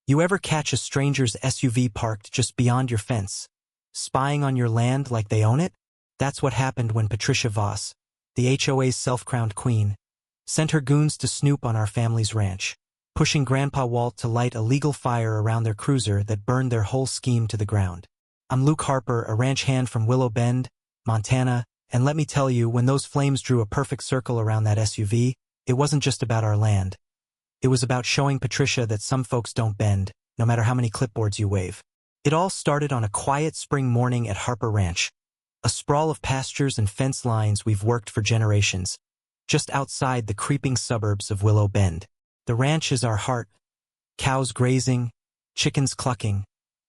You ever catch a stranger's SUV parked just beyond your fence, spying on your land like they own it? That's what happened when Patricia Voss, the HOA's self-crowned queen, sent her goons to snoop on our family's ranch, pushing Grandpa Walt to light a legal fire around their cruiser that burned their whole scheme to the ground. I'm Luke Harper, a ranch hand from Willow Bend, Montana, and let me tell you, when those flames drew a perfect circle around that SUV, it wasn't just about our land. It was about showing Patricia that some folks don't bend, no matter how many clipboards you wave. It all started on a quiet spring morning at Harper Ranch, a sprawl of pastures and fence lines we've worked for generations, just outside the creeping suburbs of Willow Bend. The ranch is our heart, cows grazing, chickens clucking,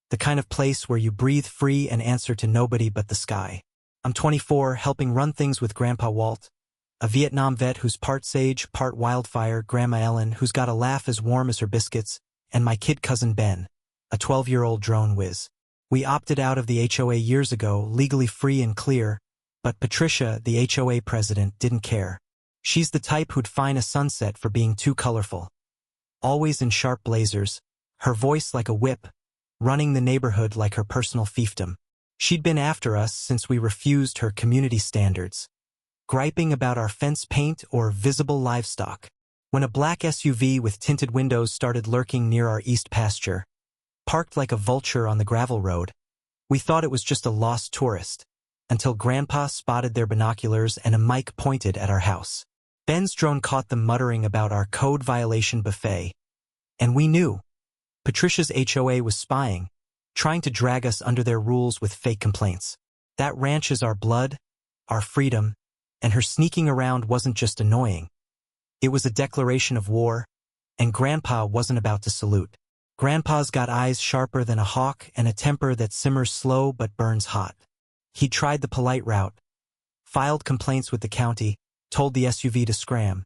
the kind of place where you breathe free and answer to nobody but the sky. I'm 24, helping run things with Grandpa Walt, a Vietnam vet who's part sage, part wildfire, Grandma Ellen, who's got a laugh as warm as her biscuits, and my kid cousin Ben, a 12-year-old drone whiz. We opted out of the HOA years ago, legally free and clear, but Patricia, the HOA president, didn't care. She's the type who'd fine a sunset for being too colorful. Always in sharp blazers, her voice like a whip, running the neighborhood like her personal fiefdom. She'd been after us since we refused her community standards, griping about our fence paint or visible livestock. When a black SUV with tinted windows started lurking near our east pasture, parked like a vulture on the gravel road, we thought it was just a lost tourist, until Grandpa spotted their binoculars and a mic pointed at our house. Ben's drone caught them muttering about our code violation buffet, and we knew. Patricia's HOA was spying, trying to drag us under their rules with fake complaints. That ranch is our blood, our freedom, and her sneaking around wasn't just annoying. It was a declaration of war, and Grandpa wasn't about to salute. Grandpa's got eyes sharper than a hawk and a temper that simmers slow but burns hot. He tried the polite route, filed complaints with the county, told the SUV to scram.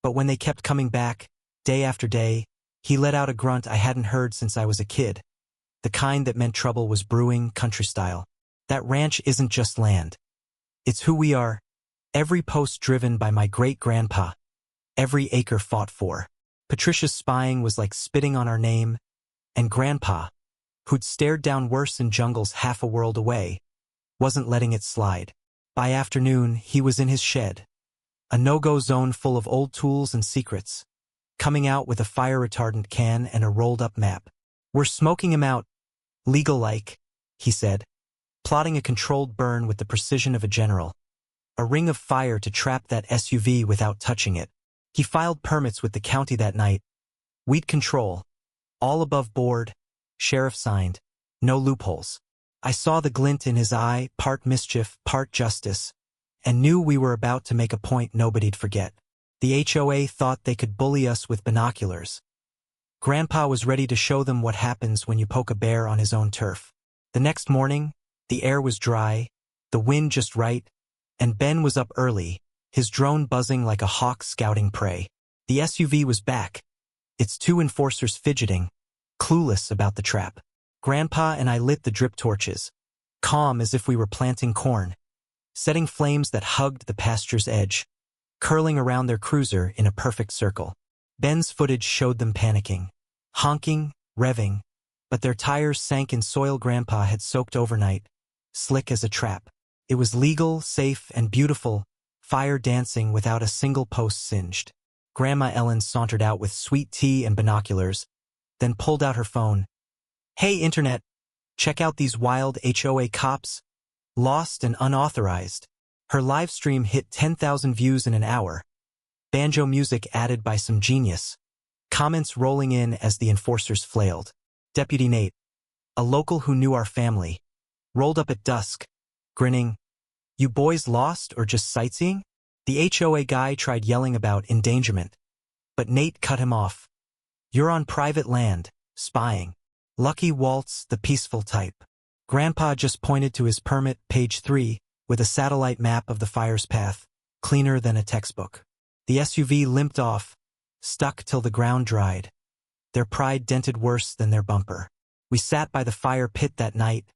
But when they kept coming back, day after day, he let out a grunt I hadn't heard since I was a kid. The kind that meant trouble was brewing, country style. That ranch isn't just land. It's who we are. Every post driven by my great-grandpa. Every acre fought for. Patricia's spying was like spitting on our name, and Grandpa, who'd stared down worse in jungles half a world away, wasn't letting it slide. By afternoon, he was in his shed, a no-go zone full of old tools and secrets, coming out with a fire-retardant can and a rolled-up map. "We're smoking him out, legal-like," he said, plotting a controlled burn with the precision of a general. A ring of fire to trap that SUV without touching it. He filed permits with the county that night. Weed control. All above board. Sheriff signed. No loopholes. I saw the glint in his eye, part mischief, part justice, and knew we were about to make a point nobody'd forget. The HOA thought they could bully us with binoculars. Grandpa was ready to show them what happens when you poke a bear on his own turf. The next morning, the air was dry, the wind just right, and Ben was up early, his drone buzzing like a hawk scouting prey. The SUV was back, its two enforcers fidgeting, clueless about the trap. Grandpa and I lit the drip torches, calm as if we were planting corn, setting flames that hugged the pasture's edge, curling around their cruiser in a perfect circle. Ben's footage showed them panicking, honking, revving, but their tires sank in soil Grandpa had soaked overnight, slick as a trap. It was legal, safe, and beautiful, fire dancing without a single post singed. Grandma Ellen sauntered out with sweet tea and binoculars, then pulled out her phone. "Hey, Internet, check out these wild HOA cops, lost and unauthorized." Her live stream hit 10,000 views in an hour. Banjo music added by some genius. Comments rolling in as the enforcers flailed. Deputy Nate, a local who knew our family, rolled up at dusk, grinning. "You boys lost or just sightseeing?" The HOA guy tried yelling about endangerment, but Nate cut him off. "You're on private land, spying. Lucky Walt's the peaceful type." Grandpa just pointed to his permit, page 3, with a satellite map of the fire's path, cleaner than a textbook. The SUV limped off, stuck till the ground dried. Their pride dented worse than their bumper. We sat by the fire pit that night,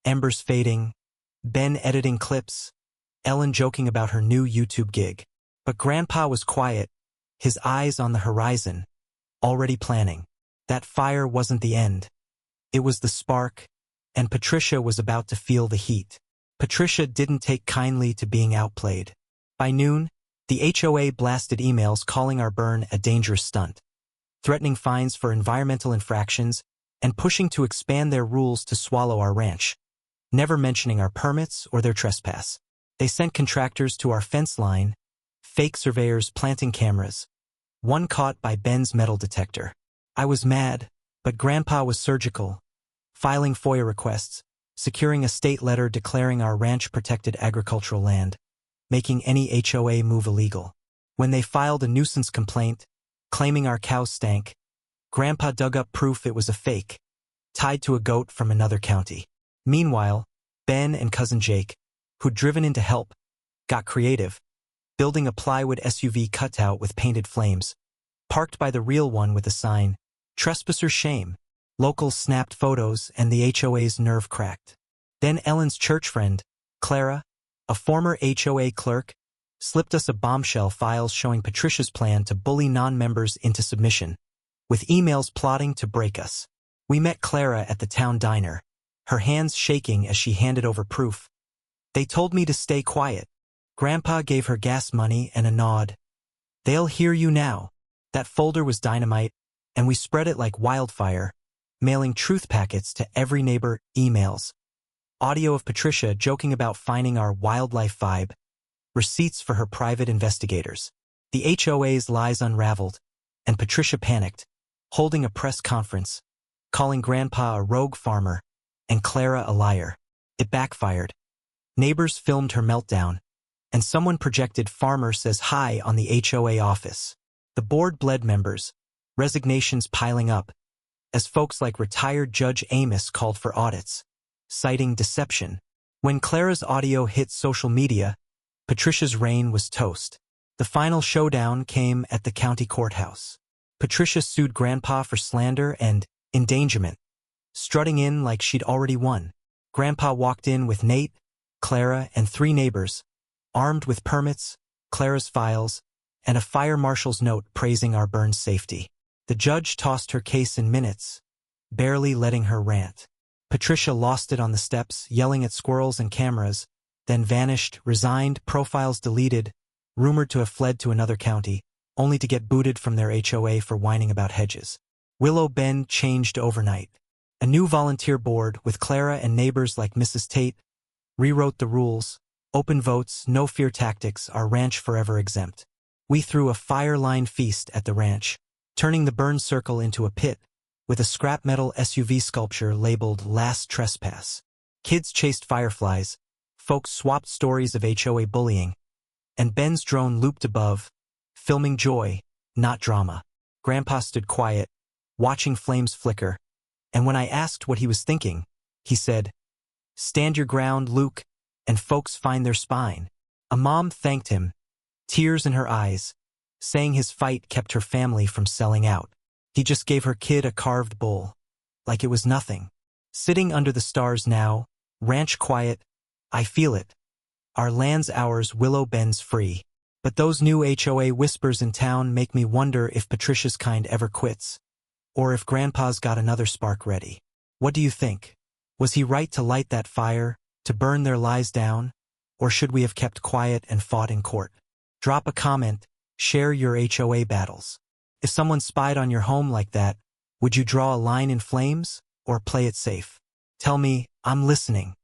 embers fading, Ben editing clips, Ellen joking about her new YouTube gig. But Grandpa was quiet, his eyes on the horizon, already planning. That fire wasn't the end. It was the spark, and Patricia was about to feel the heat. Patricia didn't take kindly to being outplayed. By noon, the HOA blasted emails calling our burn a dangerous stunt, threatening fines for environmental infractions, and pushing to expand their rules to swallow our ranch, never mentioning our permits or their trespass. They sent contractors to our fence line, fake surveyors planting cameras, one caught by Ben's metal detector. I was mad, but Grandpa was surgical, filing FOIA requests, securing a state letter declaring our ranch protected agricultural land, making any HOA move illegal. When they filed a nuisance complaint, claiming our cows stank, Grandpa dug up proof it was a fake, tied to a goat from another county. Meanwhile, Ben and cousin Jake, who'd driven in to help, got creative, building a plywood SUV cutout with painted flames, parked by the real one with a sign, "Trespasser shame." Locals snapped photos and the HOA's nerve cracked. Then Ellen's church friend, Clara, a former HOA clerk, slipped us a bombshell files showing Patricia's plan to bully non-members into submission, with emails plotting to break us. We met Clara at the town diner, her hands shaking as she handed over proof. They told me to stay quiet. Grandpa gave her gas money and a nod. They'll hear you now. That folder was dynamite, and we spread it like wildfire, mailing truth packets to every neighbor, emails, audio of Patricia joking about finding our wildlife vibe, receipts for her private investigators. The HOA's lies unraveled, and Patricia panicked, holding a press conference, calling Grandpa a rogue farmer, and Clara a liar. It backfired. Neighbors filmed her meltdown, and someone projected "Farmer says hi" on the HOA office. The board bled members, resignations piling up, as folks like retired Judge Amos called for audits, citing deception. When Clara's audio hit social media, Patricia's reign was toast. The final showdown came at the county courthouse. Patricia sued Grandpa for slander and endangerment, strutting in like she'd already won. Grandpa walked in with Nate, Clara, and 3 neighbors, armed with permits, Clara's files, and a fire marshal's note praising our burn's safety. The judge tossed her case in minutes, barely letting her rant. Patricia lost it on the steps, yelling at squirrels and cameras, then vanished, resigned, profiles deleted, rumored to have fled to another county, only to get booted from their HOA for whining about hedges. Willow Bend changed overnight. A new volunteer board, with Clara and neighbors like Mrs. Tate, rewrote the rules, open votes, no fear tactics, our ranch forever exempt. We threw a fire-line feast at the ranch, turning the burn circle into a pit, with a scrap metal SUV sculpture labeled "Last Trespass." Kids chased fireflies, folks swapped stories of HOA bullying, and Ben's drone looped above, filming joy, not drama. Grandpa stood quiet, watching flames flicker, and when I asked what he was thinking, he said, "Stand your ground, Luke, and folks find their spine." A mom thanked him, tears in her eyes, saying his fight kept her family from selling out. He just gave her kid a carved bull, like it was nothing. Sitting under the stars now, ranch quiet, I feel it. Our land's ours, Willow Bend's free. But those new HOA whispers in town make me wonder if Patricia's kind ever quits, or if Grandpa's got another spark ready. What do you think? Was he right to light that fire, to burn their lies down, or should we have kept quiet and fought in court? Drop a comment, share your HOA battles. If someone spied on your home like that, would you draw a line in flames, or play it safe? Tell me, I'm listening.